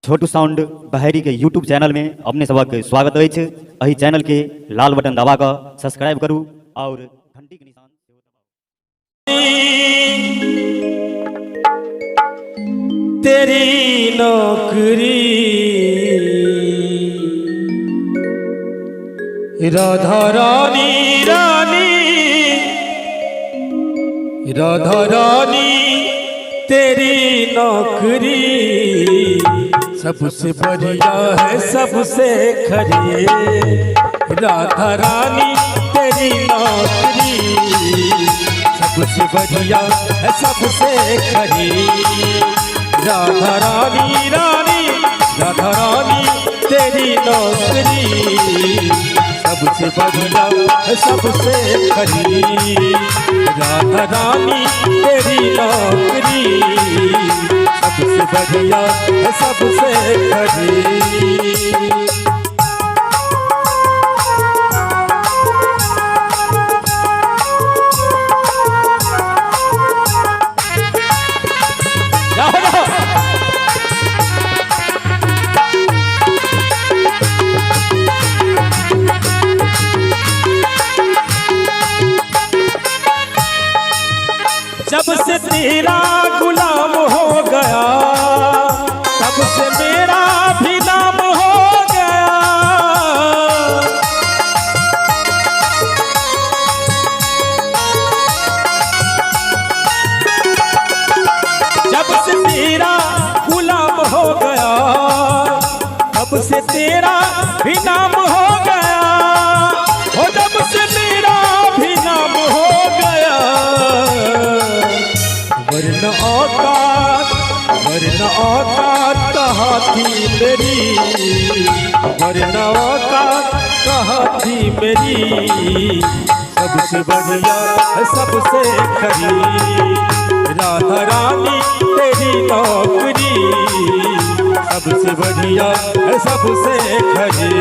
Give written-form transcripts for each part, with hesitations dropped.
छोटू sound बहरी के YouTube channel में अपने सबक स्वागत है। अही चैनल के लाल बटन दबा कर सब्सक्राइब करूँ और घंटी के निशान तेरी नौकरी राधा रानी राधा रानी तेरी नौकरी सबसे बढ़िया है सबसे खरी। राधा रानी तेरी नौकरी सबसे बढ़िया है सबसे खरी। राधा रानी राधा रानी तेरी नौकरी सबसे बढ़िया है सबसे खरी। राधा रानी तेरी नौकरी सबसे बढ़िया है सबसे खरी। जब से तेरा गुलाम हो गया तब से मेरा भी नाम हो गया। जब से तेरा गुलाम हो गया तब से तेरा भी नाम हो गया। हो जब से मेरा भी नाम हो गया। वरना औकात कहाँ थी मेरी, वरना औकात कहाँ थी मेरी। सबसे बढ़िया है सबसे खरी। राधा रानी तेरी नौकरी सबसे बढ़िया है सबसे खरी।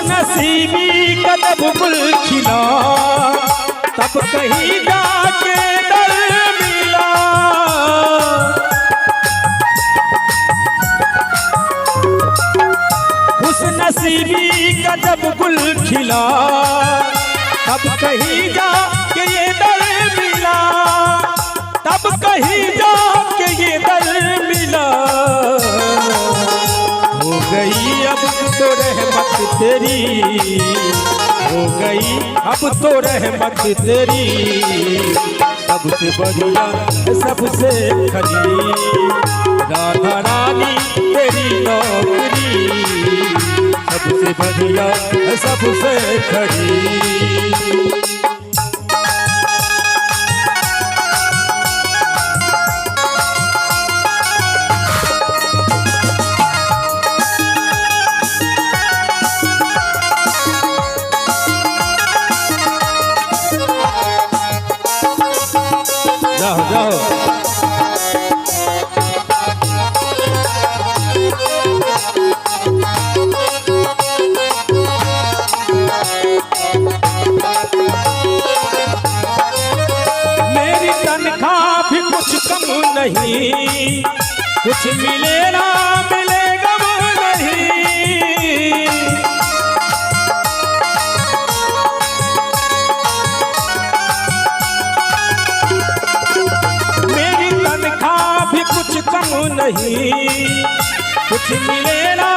नसीबी कदम गुल खिला तब कहीं जाके दर मिला। उस नसीबी कदम गुल खिला तब कहीं जाके ये दर मिला। तब कहीं जाके ये दर मिला। हो गई अब तो रहमत तेरी, हो गई अब तो रहमत तेरी। सबसे बढ़िया सबसे खरी। राधा रानी तेरी नौकरी सबसे बढ़िया सबसे खरी। जाओ जाओ मेरी तनख्वाह भी कुछ कम नहीं, कुछ मिले ना मिले गम नहीं। कुछ कम नहीं, कुछ मिले ना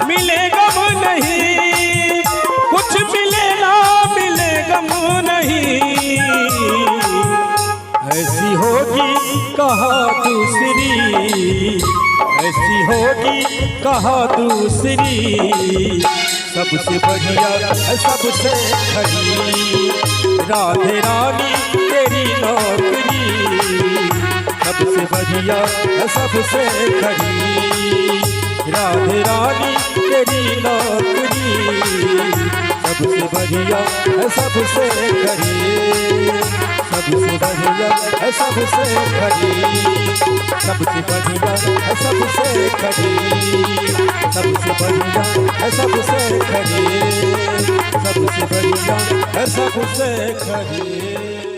मिले गम नहीं। कुछ मिले ना मिले गम नहीं। ऐसी होगी कहाँ दूसरी, ऐसी होगी कहाँ दूसरी। सबसे बढ़िया सबसे खरी। राधे रानी तेरी नौकरी सबसे बढ़िया सबसे खरी। राधे रानी तेरी नौकरी सबसे बढ़िया है सबसे खरी, सबसे बढ़िया है सबसे खरी, सबसे बढ़िया है सबसे खरी, सबसे बढ़िया है सबसे खरी, सबसे बढ़िया है सबसे खरी।